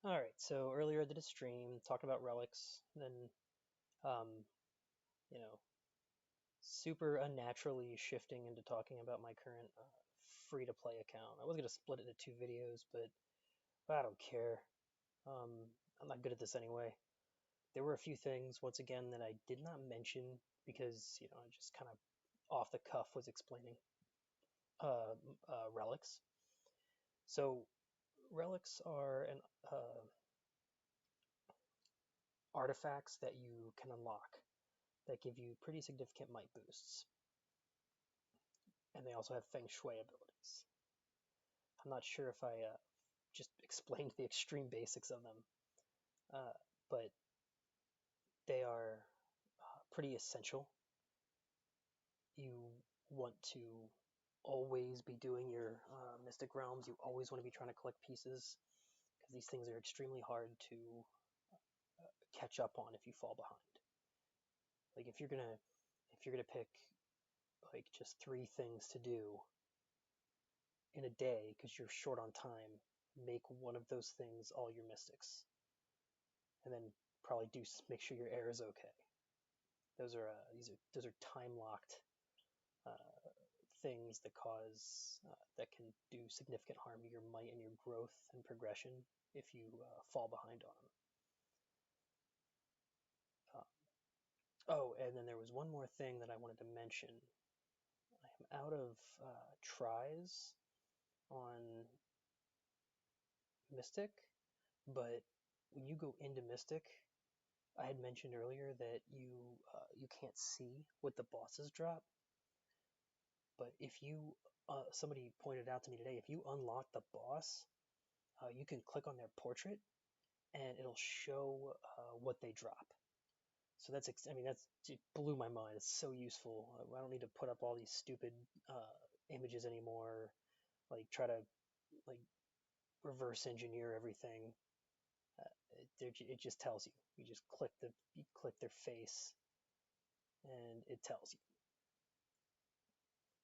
All right, so earlier I did a stream talking about relics, then um, you know, super unnaturally shifting into talking about my current free-to-play account. I was gonna split it into two videos, but I don't care. I'm not good at this anyway. There were a few things once again that I did not mention because I just kind of off the cuff was explaining uh, relics. So relics are an artifacts that you can unlock that give you pretty significant might boosts. And they also have feng shui abilities. I'm not sure if I just explained the extreme basics of them, uh, but they are pretty essential. You want to always be doing your mystic realms. You always want to be trying to collect pieces because these things are extremely hard to catch up on if you fall behind. Like if you're gonna pick like just three things to do in a day because you're short on time, make one of those things all your mystics, and then probably do make sure your air is okay. Those are time locked uh, things that can do significant harm to your might and your growth and progression if you fall behind on them. Oh, and then there was one more thing that I wanted to mention. I am out of tries on Mystic, but when you go into Mystic, I had mentioned earlier that you can't see what the bosses drop. But if you somebody pointed out to me today, if you unlock the boss, you can click on their portrait and it'll show what they drop. So it blew my mind. It's so useful. I don't need to put up all these stupid images anymore. Like try to like reverse engineer everything. It just tells you. You click their face and it tells you.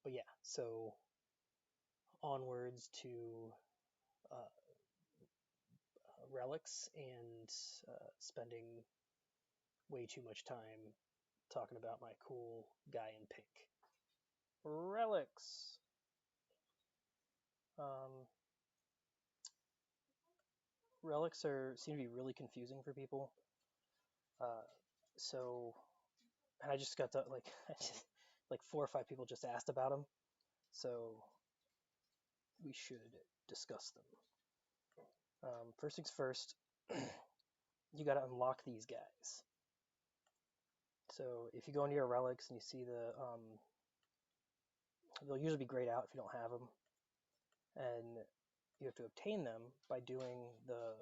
But yeah, so onwards to uh, relics and spending way too much time talking about my cool guy in pink. Relics. Um, relics are seem to be really confusing for people. Uh, so, and I just got to like, like four or five people just asked about them. So we should discuss them. First things first, you got to unlock these guys. So if you go into your relics and you see they'll usually be grayed out if you don't have them, and you have to obtain them by doing the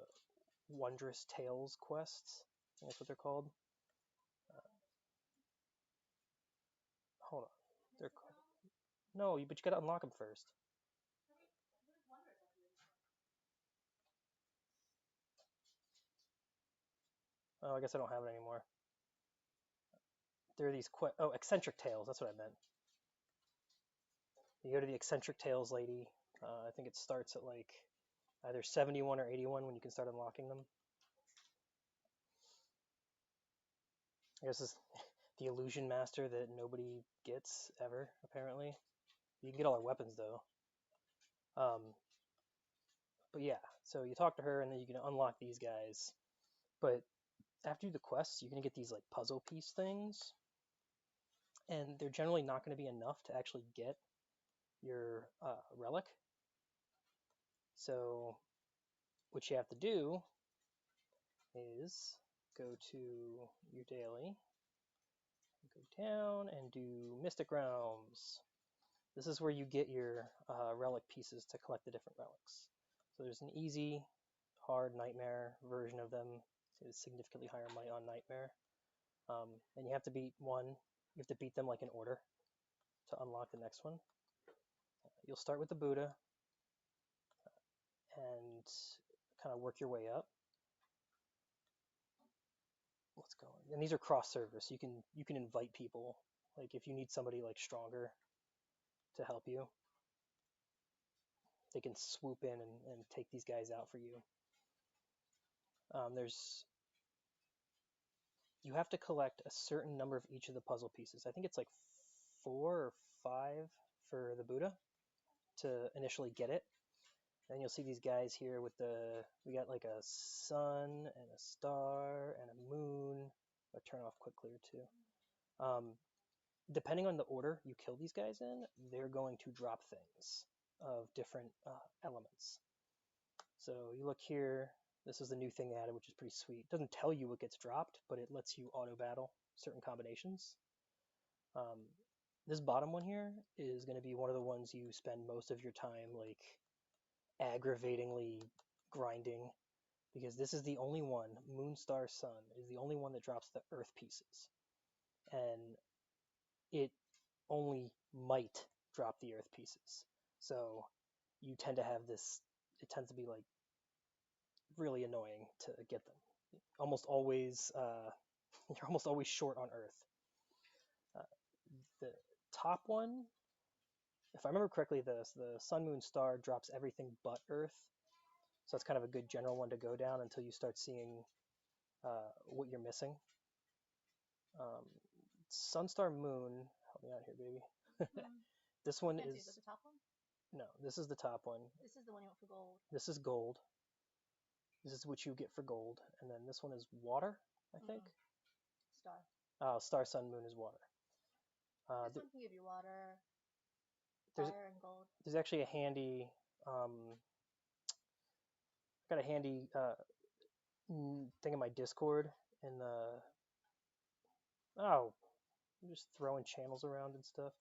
Wondrous Tales quests. I think that's what they're called. Uh, Hold on, they're no, but you got to unlock them first. Oh, I guess I don't have it anymore. There are these eccentric tales. That's what I meant. You go to the eccentric tales lady. I think it starts at like either 71 or 81 when you can start unlocking them. I guess this is the illusion master that nobody gets ever. Apparently, you can get all her weapons though. Um, but yeah, so you talk to her and then you can unlock these guys. But after you do the quests, you're gonna get these like puzzle piece things, and they're generally not going to be enough to actually get your relic. So what you have to do is go to your daily, go down and do Mystic Realms. This is where you get your relic pieces to collect the different relics. So there's an easy, hard nightmare version of them. So it's significantly higher might on nightmare. And you have to beat one. You have to beat them like in order to unlock the next one. You'll start with the Buddha and kind of work your way up. Let's go. And these are cross servers, so you can invite people. Like if you need somebody like stronger to help you, they can swoop in and take these guys out for you. There's you have to collect a certain number of each of the puzzle pieces. I think it's like 4 or 5 for the Buddha to initially get it. And you'll see these guys here with we got like a sun and a star and a moon. I'll turn off quick clear too. Depending on the order you kill these guys in, they're going to drop things of different elements. So you look here, this is the new thing they added, which is pretty sweet. It doesn't tell you what gets dropped, but it lets you auto battle certain combinations. This bottom one here is going to be one of the ones you spend most of your time like aggravatingly grinding, because this is the only one, Moon Star Sun is the only one that drops the earth pieces, and it only might drop the earth pieces. So you tend to have this, it tends to be like really annoying to get them. Almost always, you're almost always short on earth. The top one, if I remember correctly, the Sun, Moon, Star drops everything but earth. So that's kind of a good general one to go down until you start seeing what you're missing. Sun, Star, Moon, help me out here, baby. This one is... Is that the top one? No, this is the top one. This is the one you want for gold. This is gold. This is what you get for gold. And then this one is water, I think. Star. Oh, Star, Sun, Moon is water. This one can give you water, fire, and gold. There's actually a handy... got a handy thing in my Discord in the... Oh, I'm just throwing channels around and stuff.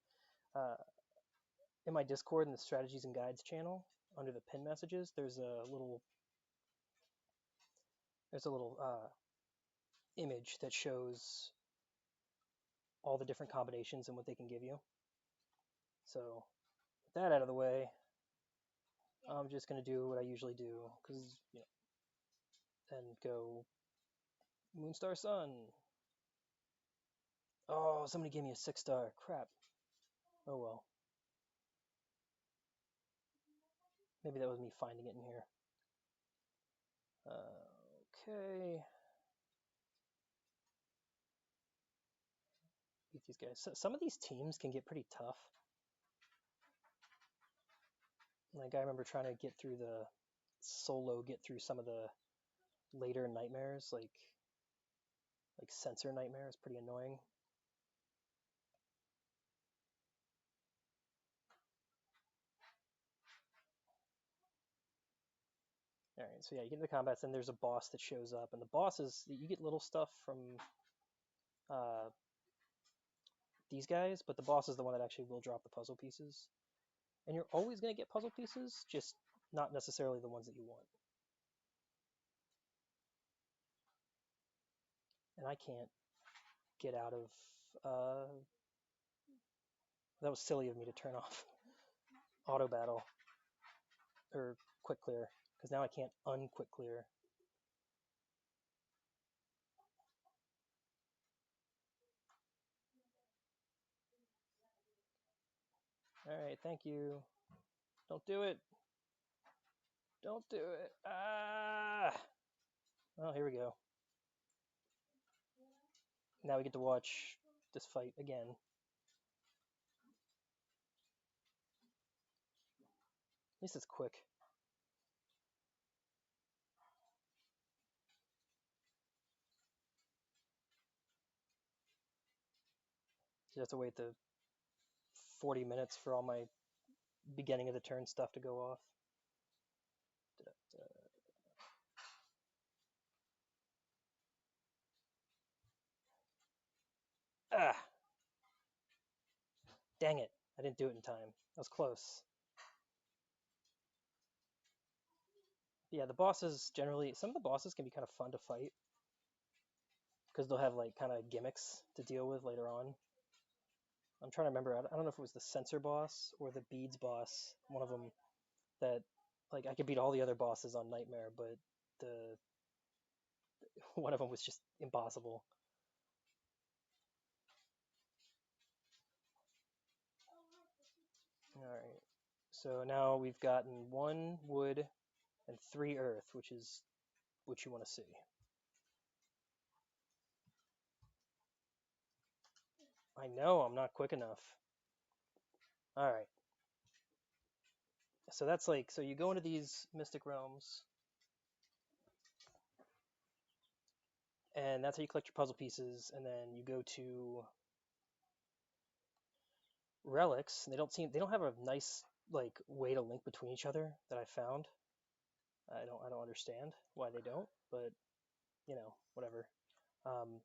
In my Discord in the strategies and guides channel, under the pin messages, there's a little image that shows all the different combinations and what they can give you. So with that out of the way, I'm just gonna do what I usually do, because and go Moonstar Sun. Oh, somebody gave me a 6-star. Crap. Oh well. Maybe that was me finding it in here. Okay. Beat these guys. So, some of these teams can get pretty tough. Like I remember trying to get through some of the later nightmares, like sensor nightmare is pretty annoying. All right, so yeah, you get into the combats, and there's a boss that shows up, and the bosses, you get little stuff from these guys, but the boss is the one that actually will drop the puzzle pieces. And you're always going to get puzzle pieces, just not necessarily the ones that you want. And I can't get out of... that was silly of me to turn off auto battle, or quick clear, because now I can't unquick clear. All right, thank you. Don't do it. Don't do it. Ah! Well, here we go. Now we get to watch this fight again. At least it's quick. You have to wait the 40 minutes for all my beginning of the turn stuff to go off. Ah! Dang it. I didn't do it in time. That was close. Yeah, the bosses generally... Some of the bosses can be kind of fun to fight, because they'll have like kind of gimmicks to deal with later on. I'm trying to remember. I don't know if it was the sensor boss or the beads boss. One of them that, like, I could beat all the other bosses on Nightmare, but one of them was just impossible. All right. So now we've gotten 1 wood and 3 earth, which is what you want to see. I know I'm not quick enough. All right. So that's like, so you go into these mystic realms, and that's how you collect your puzzle pieces, and then you go to relics, and they don't have a nice like way to link between each other that I found. I don't understand why they don't, but you know, whatever.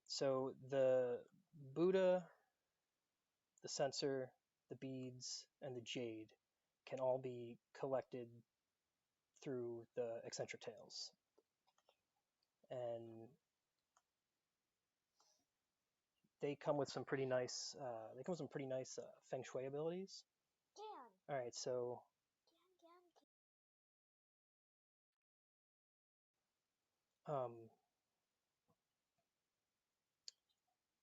So the Buddha, the censer, the beads, and the jade can all be collected through the eccentric tails, and they come with some pretty nice. Feng shui abilities. All right, so um,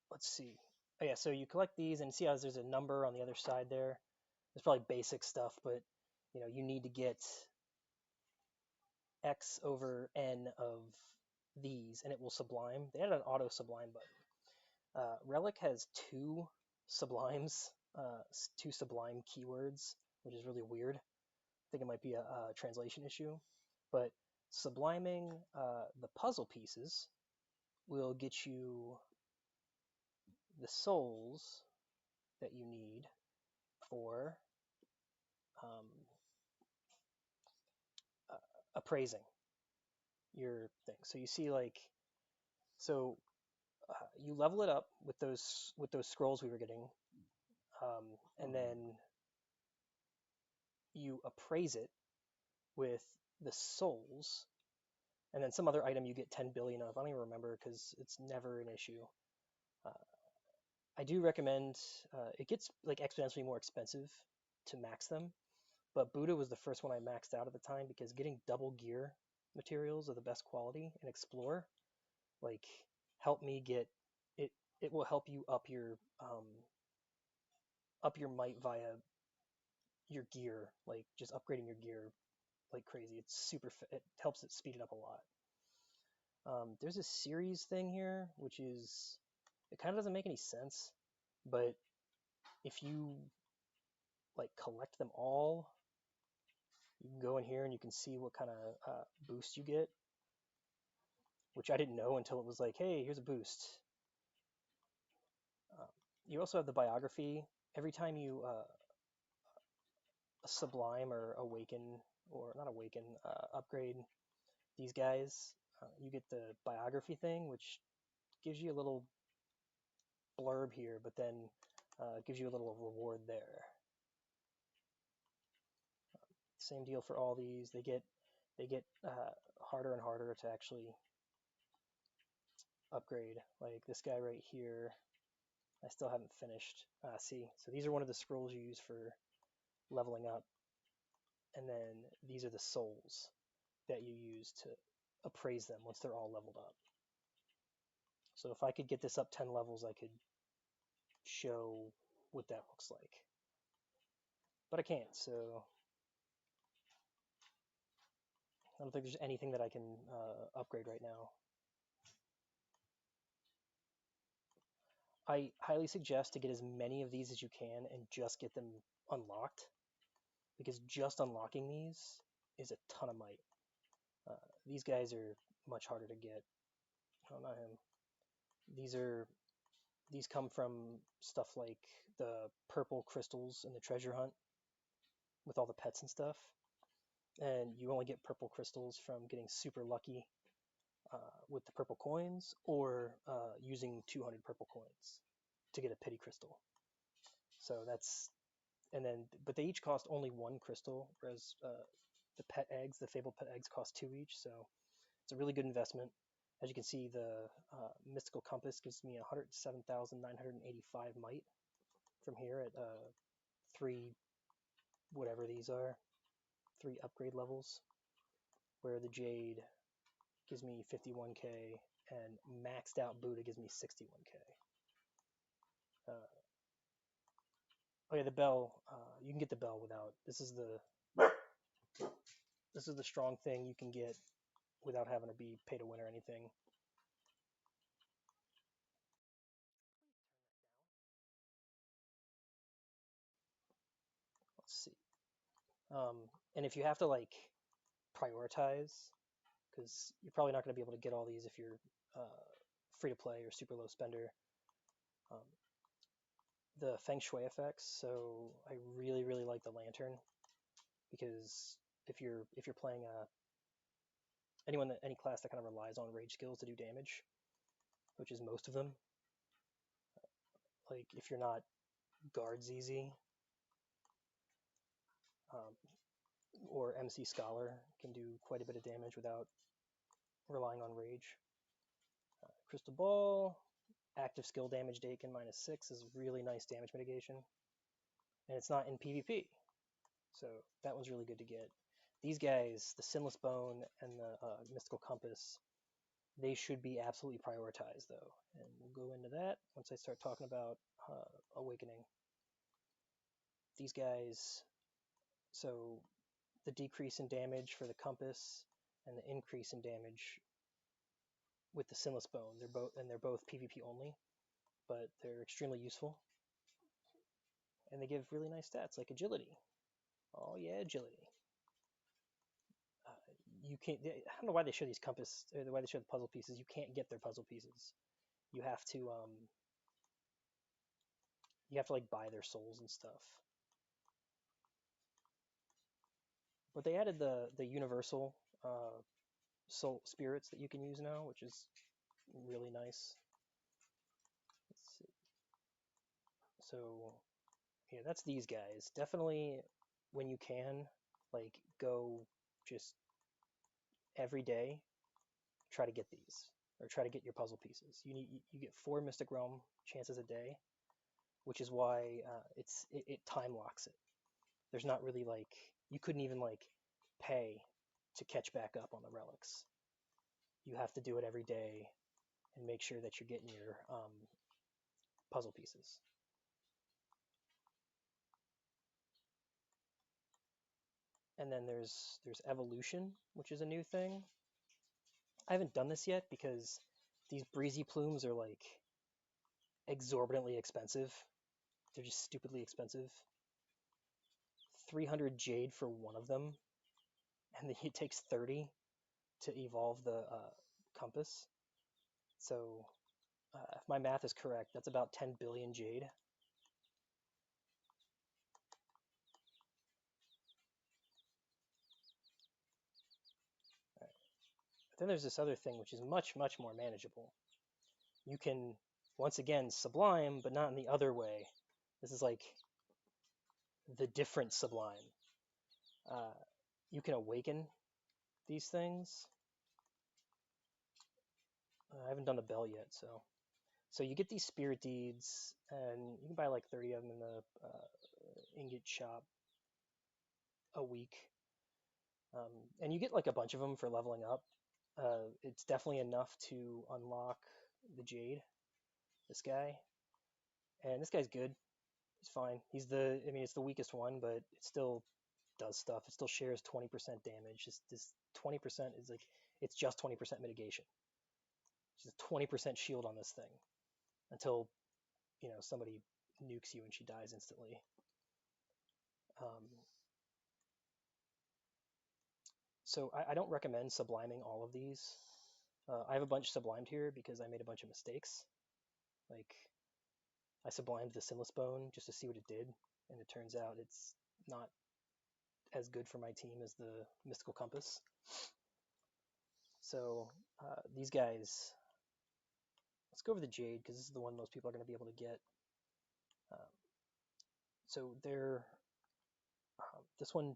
let's see. Oh yeah, so you collect these and see how there's a number on the other side there. There's probably basic stuff, but you know you need to get X over N of these, and it will sublime. They had an auto sublime button. Relic has sublimes, two sublime keywords, which is really weird. I think it might be a translation issue, but subliming the puzzle pieces will get you the souls that you need for um, uh, appraising your thing. So you see, like, so you level it up with those scrolls we were getting, and then you appraise it with the souls, and then some other item you get 10 billion of. I don't even remember because it's never an issue. Uh, I do recommend. It gets like exponentially more expensive to max them, but Buddha was the first one I maxed out at the time because getting double gear materials of the best quality and explore like help me get it. It will help you up your might via your gear, like just upgrading your gear like crazy. It's super. It helps it speed it up a lot. There's a series thing here, which is it kind of doesn't make any sense, but if you like collect them all, you can go in here and you can see what kind of boost you get, which I didn't know until it was like, hey, here's a boost. Um, you also have the biography. Every time you sublime or awaken, or not awaken, upgrade these guys, you get the biography thing, which gives you a little blurb here, but then gives you a little reward there. Same deal for all these. They get harder and harder to actually upgrade. Like this guy right here, I still haven't finished. See, so these are one of the scrolls you use for leveling up, and then these are the souls that you use to appraise them once they're all leveled up. So if I could get this up 10 levels, I could show what that looks like. But I can't, so I don't think there's anything that I can upgrade right now. I highly suggest to get as many of these as you can and just get them unlocked, because just unlocking these is a ton of might. These guys are much harder to get. Oh, not him. These come from stuff like the purple crystals in the treasure hunt with all the pets and stuff. And you only get purple crystals from getting super lucky with the purple coins, or using 200 purple coins to get a pity crystal. So that's, and then, but they each cost only one crystal, whereas the pet eggs, the fabled pet eggs, cost two each. So it's a really good investment. As you can see, the mystical compass gives me 107,985 might from here at three, whatever these are, 3 upgrade levels, where the jade gives me 51k and maxed out Buddha gives me 61k. Oh yeah, the bell. You can get the bell without. This is the strong thing you can get without having to be pay to win or anything. Let's see. And if you have to like prioritize, because you're probably not going to be able to get all these if you're free to play or super low spender. The feng shui effects. So I really like the lantern, because if you're playing any class that kind of relies on rage skills to do damage, which is most of them, like if you're not guards easy, or MC Scholar can do quite a bit of damage without relying on rage. Crystal Ball, active skill damage Dakin -6 is really nice damage mitigation, and it's not in PvP, so that one's really good to get. These guys, the Sinless Bone and the Mystical Compass, they should be absolutely prioritized though, and we'll go into that once I start talking about Awakening. These guys, so the decrease in damage for the Compass and the increase in damage with the Sinless Bone, they're both PvP only, but they're extremely useful, and they give really nice stats like agility. Oh yeah, agility. You can't. I don't know why they show these compass, or why they show the puzzle pieces. You can't get their puzzle pieces. You have to like buy their souls and stuff. But they added the universal soul spirits that you can use now, which is really nice. Let's see. So yeah, that's these guys. Definitely, when you can, like, go just every day, try to get these, or try to get your puzzle pieces. You get 4 Mystic Realm chances a day, which is why it time locks it. There's not really like, you couldn't even like pay to catch back up on the relics. You have to do it every day and make sure that you're getting your puzzle pieces. And then there's evolution, which is a new thing. I haven't done this yet because these breezy plumes are like exorbitantly expensive. They're just stupidly expensive. 300 jade for one of them, and it takes 30 to evolve the compass. So if my math is correct, that's about 10 billion jade. Right. Then there's this other thing which is much more manageable. You can, once again, sublime, but not in the other way. This is like the different sublime. You can awaken these things. I haven't done the bell yet, so you get these spirit deeds, and you can buy like 30 of them in the ingot shop a week, and you get like a bunch of them for leveling up. It's definitely enough to unlock the Jade. This guy, and this guy's good. He's fine. I mean, it's the weakest one, but it still does stuff. It still shares 20% damage. This 20% is like, it's just 20% mitigation. It's a 20% shield on this thing until, somebody nukes you and she dies instantly. So I don't recommend subliming all of these. I have a bunch sublimed here because I made a bunch of mistakes. Like, I sublimed the Sinless Bone just to see what it did, and it turns out it's not as good for my team as the Mystical Compass. So these guys, let's go over the Jade because this is the one most people are going to be able to get. So this one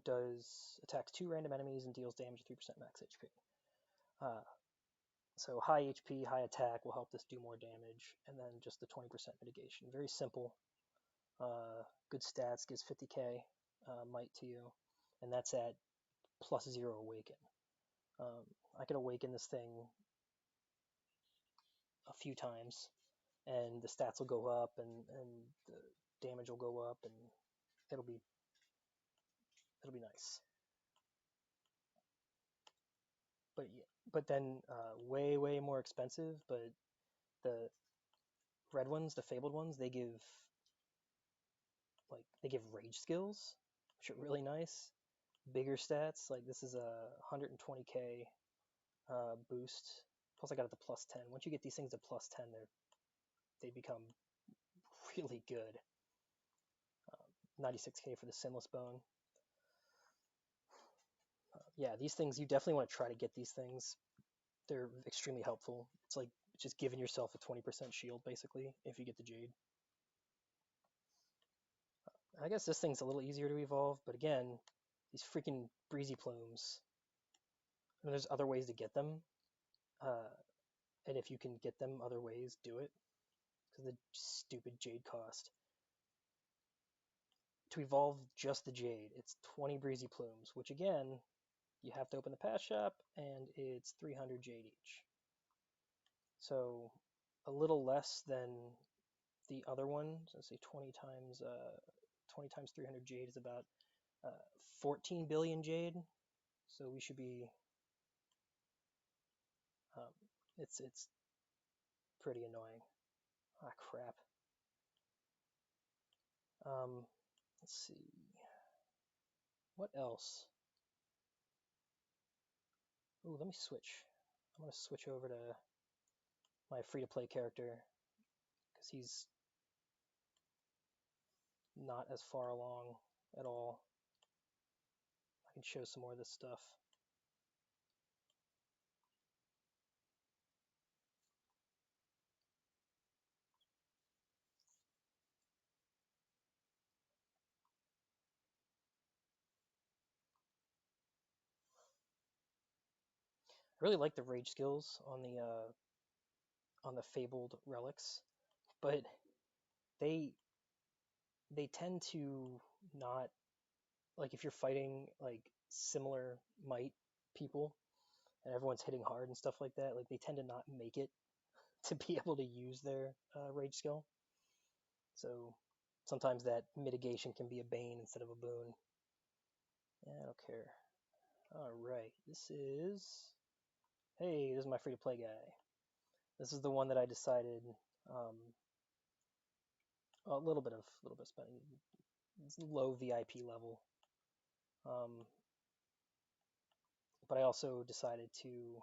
attacks 2 random enemies and deals damage to 3% max HP. So high HP, high attack will help this do more damage, and then just the 20% mitigation. Very simple. Good stats, gives 50k might to you, and that's at +0 awaken. I can awaken this thing a few times, and the stats will go up, and the damage will go up, and it'll be nice. but then way more expensive. But the red ones, the fabled ones, they give rage skills, which are really nice. Bigger stats, like this is a 120k boost. Plus I got it to plus 10. Once you get these things to plus 10, they become really good. 96k for the Sinless Bone. Yeah, these things, you definitely want to try to get these things. They're extremely helpful. It's like just giving yourself a 20% shield, basically, if you get the Jade. I guess this thing's a little easier to evolve, but again, these freaking breezy plumes. And there's other ways to get them, and if you can get them other ways, do it, because the stupid Jade cost. To evolve just the Jade, it's 20 breezy plumes, which again, you have to open the pass shop, and it's 300 Jade each. So a little less than the other one. So let's say 20 times 300 Jade is about 14 billion Jade. So we should be. It's pretty annoying. Ah, crap. Let's see. What else? Ooh, let me switch. I'm gonna switch over to my free-to-play character because he's not as far along at all. I can show some more of this stuff. I really like the rage skills on the fabled relics, but they tend to not, like, if you're fighting like similar might people and everyone's hitting hard and stuff like that, like they tend to not make it to be able to use their rage skill. So sometimes that mitigation can be a bane instead of a boon. Yeah, I don't care. All right, hey, this is my free to play guy. This is the one that I decided a little bit spending. It's low VIP level. But I also decided to.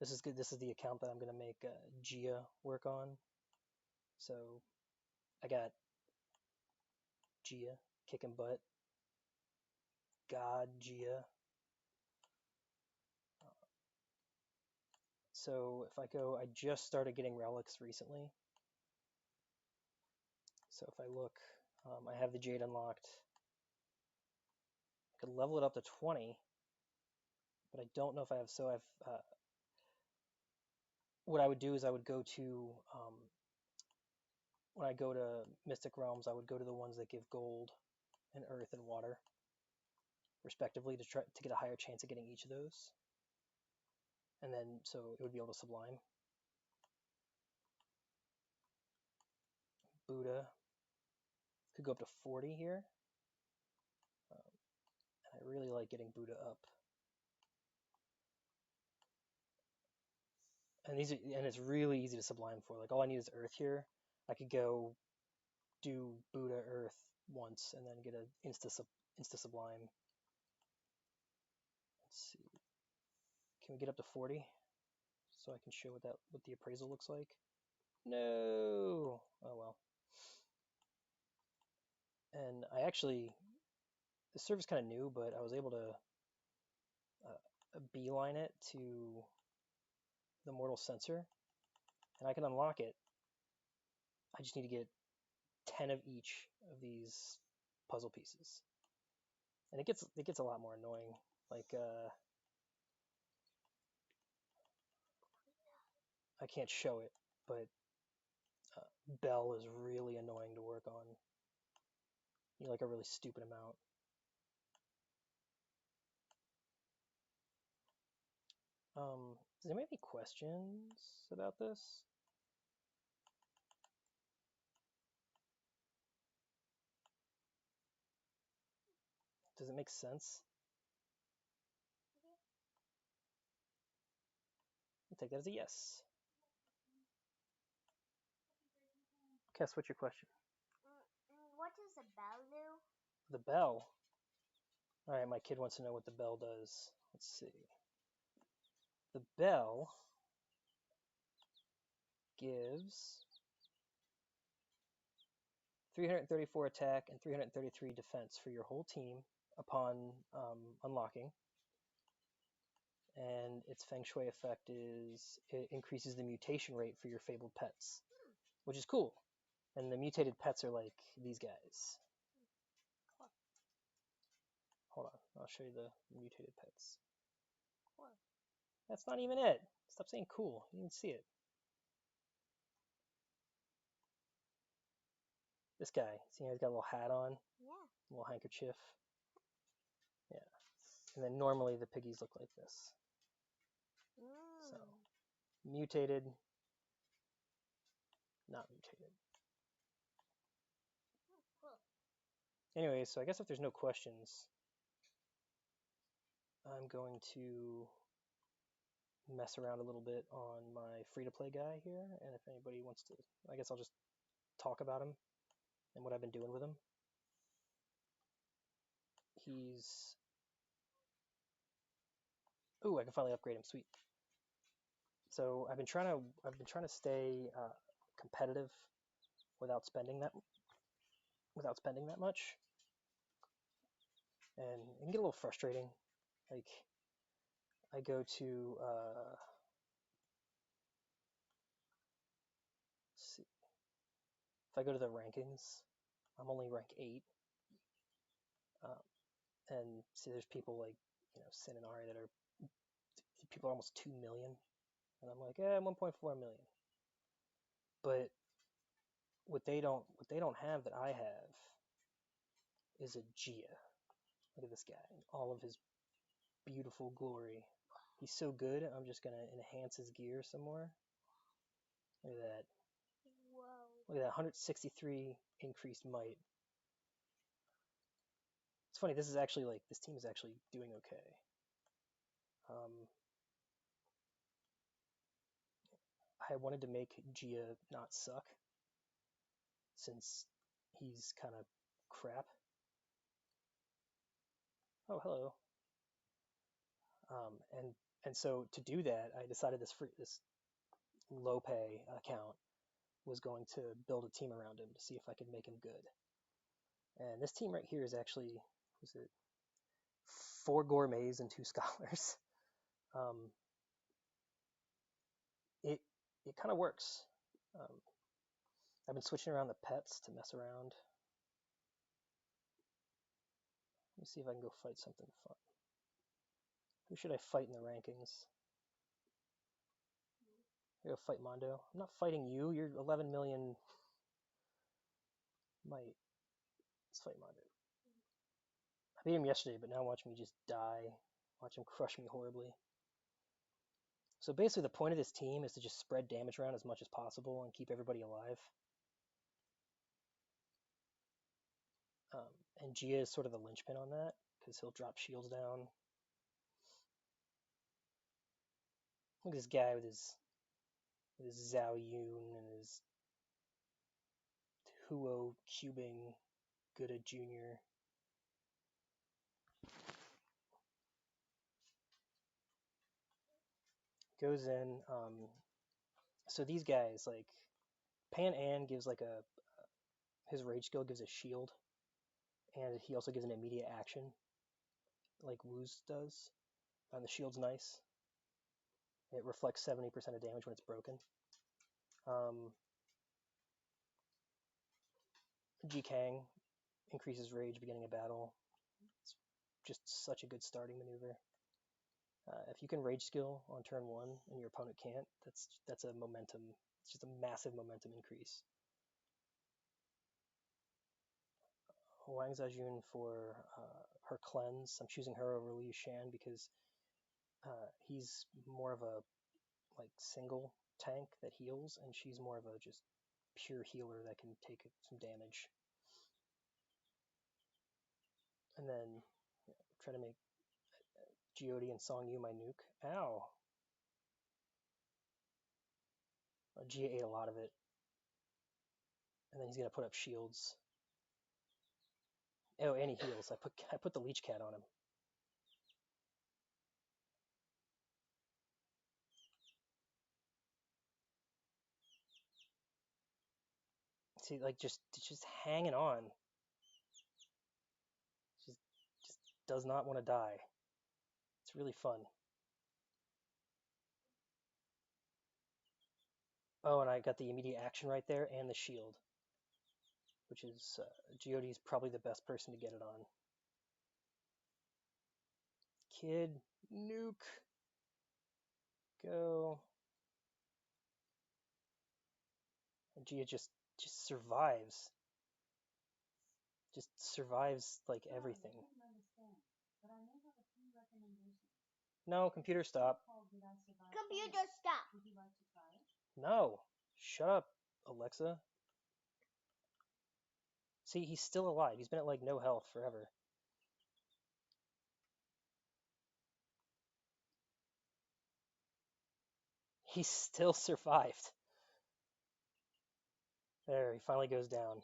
This is good. This is the account that I'm gonna make Gia work on. So I got Gia kicking butt. God Gia. So if I go, I just started getting relics recently. So if I look, I have the Jade unlocked. I could level it up to 20, but I don't know if I have. So I've. What I would do is I would go to when I go to Mystic Realms, I would go to the ones that give gold and earth and water, respectively, to try to get a higher chance of getting each of those. And then so it would be able to sublime. Buddha could go up to 40 here. And I really like getting Buddha up. And it's really easy to sublime for. Like all I need is earth here. I could go do Buddha earth once and then get an insta sublime. Let's see. Can we get up to 40? So I can show what the appraisal looks like. No. Oh well. And I actually, the server's kind of new, but I was able to beeline it to the Mortal Sensor, and I can unlock it. I just need to get 10 of each of these puzzle pieces, and it gets a lot more annoying. Like I can't show it, but Bell is really annoying to work on. You need like a really stupid amount. Does anybody have any questions about this? Does it make sense? take that as a yes. Cass, what's your question? What does the bell do? The bell. All right, my kid wants to know what the bell does. Let's see. The bell gives 334 attack and 333 defense for your whole team upon unlocking. And its feng shui effect is it increases the mutation rate for your fabled pets, which is cool. And the mutated pets are like these guys. Cool. Hold on, I'll show you the mutated pets. Cool. That's not even it. Stop saying cool. You can see it. This guy, see how he's got a little hat on? Yeah. A little handkerchief. Yeah. And then normally the piggies look like this. So, mutated, not mutated. Cool. Anyway, so I guess if there's no questions, I'm going to mess around a little bit on my free-to-play guy here, and if anybody wants to, I guess I'll just talk about him and what I've been doing with him. He's... Ooh, I can finally upgrade him. Sweet. So I've been trying to stay competitive without spending that much, and it can get a little frustrating. Like I go to let's see, if I go to the rankings, I'm only rank 8, and see there's people like Sin and Ari that are people are almost 2 million, and I'm like 1.4 million. But what they don't have that I have is a Gia. Look at this guy, all of his beautiful glory. He's so good. I'm just gonna enhance his gear some more. Look at that. Whoa. Look at that 163 increased might. It's funny. This team is actually doing okay. I wanted to make Gia not suck since he's kind of crap. Oh, hello. And so to do that, I decided this low pay account was going to build a team around him to see if I could make him good. And this team right here is actually, was it 4 gourmets and 2 scholars? It kind of works. I've been switching around the pets to mess around. Let me see if I can go fight something fun. Who should I fight in the rankings? I go fight Mondo. I'm not fighting you. You're 11 million might. Let's fight Mondo. I beat him yesterday, but now watch me just die. Watch him crush me horribly. So basically the point of this team is to just spread damage around as much as possible and keep everybody alive. And Gia is sort of the linchpin on that, because he'll drop shields down. Look at this guy with his Zhao Yun and his Huo cubing Gouda Jr. Goes in. So these guys, like Pan An gives like his rage skill gives a shield, and he also gives an immediate action, like Muse does. And the shield's nice. It reflects 70% of damage when it's broken. Ji Kang increases rage beginning of battle. It's just such a good starting maneuver. If you can rage skill on turn 1 and your opponent can't, that's a momentum. It's just a massive momentum increase. Wang Zhajun for her cleanse. I'm choosing her over Liu Shan because he's more of a like single tank that heals, and she's more of a just pure healer that can take some damage. And then try to make Jiodi and Song Yu my nuke. Ow! Gia ate a lot of it. And then he's gonna put up shields. Oh, and he heals. I put the leech cat on him. See, like just hanging on. Just does not want to die. It's really fun. Oh, and I got the immediate action right there and the shield, which is Jiodi's probably the best person to get it on. Kid, nuke, go. And Gia just survives. Just survives like everything. No, computer stop. Computer stop. No. Shut up, Alexa. See, he's still alive. He's been at like no health forever. He still survived. There, he finally goes down.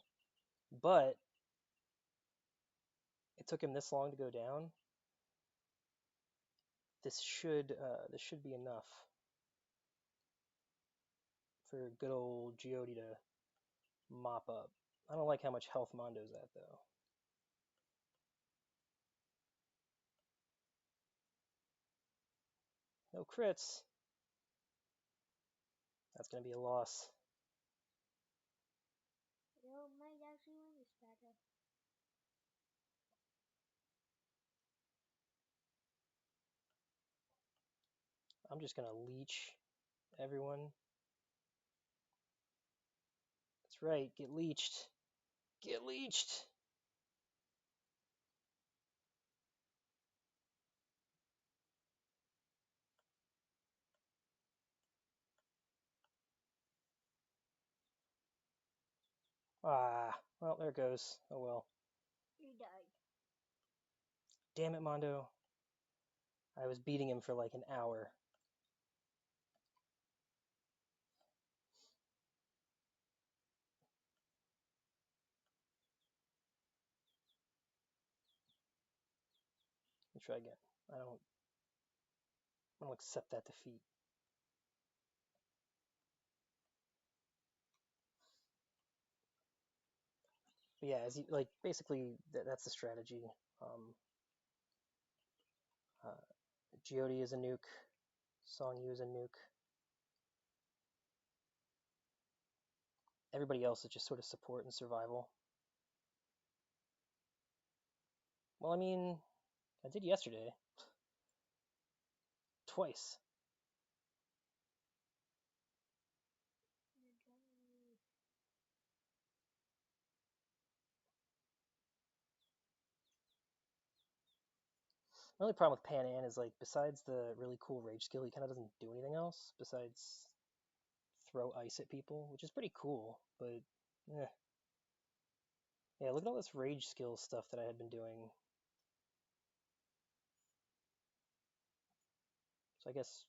But it took him this long to go down. This should be enough for good old Jiodi to mop up. I don't like how much health Mondo's at though. No crits. That's gonna be a loss. You might actually win this battle. I'm just gonna leech everyone. That's right, get leeched. Get leeched! Ah, well, there it goes. Oh well. You died. Damn it, Mondo. I was beating him for like an hour. Let me try again. I don't accept that defeat. But yeah, as you, like basically that's the strategy. Jiodi is a nuke. Song Yu is a nuke. Everybody else is just sort of support and survival. Well, I mean, I did yesterday. Twice. The only problem with Pan An is like besides the really cool rage skill, he kind of doesn't do anything else besides throw ice at people, which is pretty cool. But yeah, look at all this rage skill stuff that I had been doing. So I guess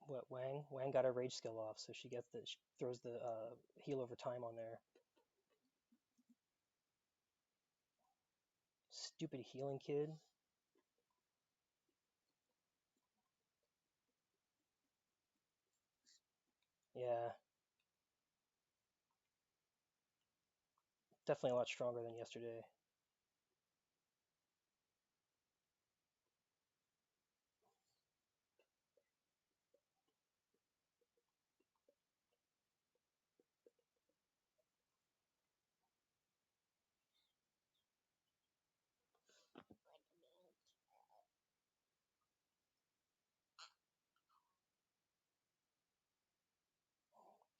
what Wang got her rage skill off, so she throws the heal over time on there. Stupid healing kid. Yeah. Definitely a lot stronger than yesterday.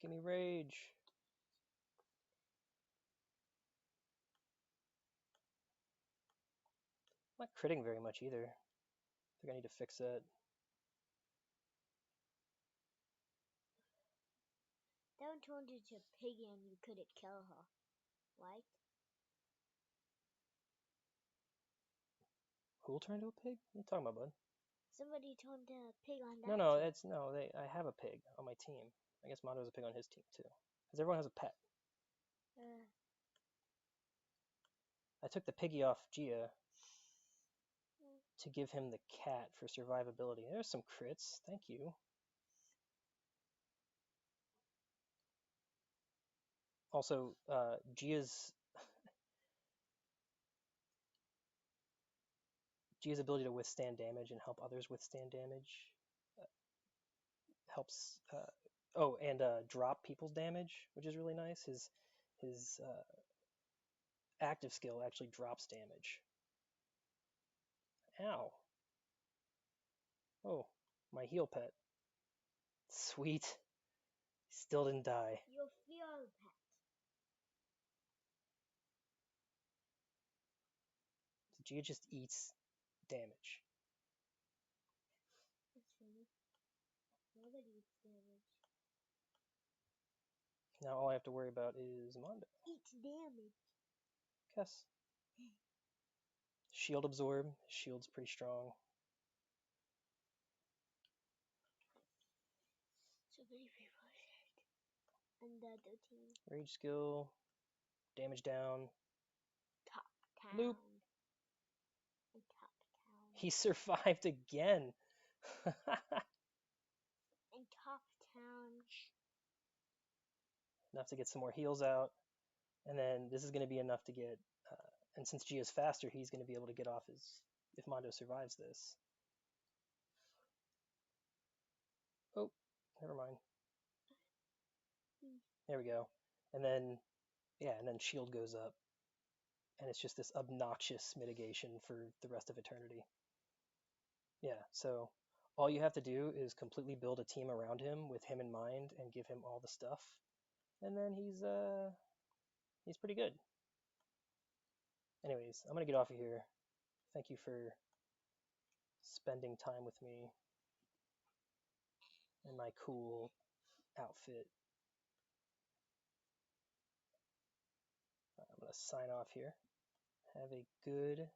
Give me rage. I'm not critting very much either. I think I need to fix that. Don't turn into a pig and you couldn't kill her, right? Who'll turn into a pig? What are you talking about, bud? somebody turned a pig on that. No, team. I have a pig on my team. I guess Mondo has a pig on his team too, because everyone has a pet. I took the piggy off Gia to give him the cat for survivability. There's some crits. Thank you. Also, Gia's ability to withstand damage and help others withstand damage helps. And drop people's damage, which is really nice. His active skill actually drops damage. Ow. Oh, my heal pet. Sweet. Still didn't die. Your fear pet. Gia just eats damage. That's funny. Nobody eats damage. Now all I have to worry about is Mondo. Eats damage. Guess. Shield absorb. Shield's pretty strong. So many people are and the other team. Rage skill. Damage down. Top town. Loop. And top town. He survived again. And top town. Enough to get some more heals out. And then this is going to be enough to get... and since Gia's faster, he's going to be able to get off his... if Mondo survives this. Oh, never mind. There we go. And then, yeah, and then shield goes up. And it's just this obnoxious mitigation for the rest of eternity. Yeah, so all you have to do is completely build a team around him with him in mind and give him all the stuff. And then he's pretty good. Anyways, I'm going to get off of here. Thank you for spending time with me in my cool outfit. I'm going to sign off here. Have a good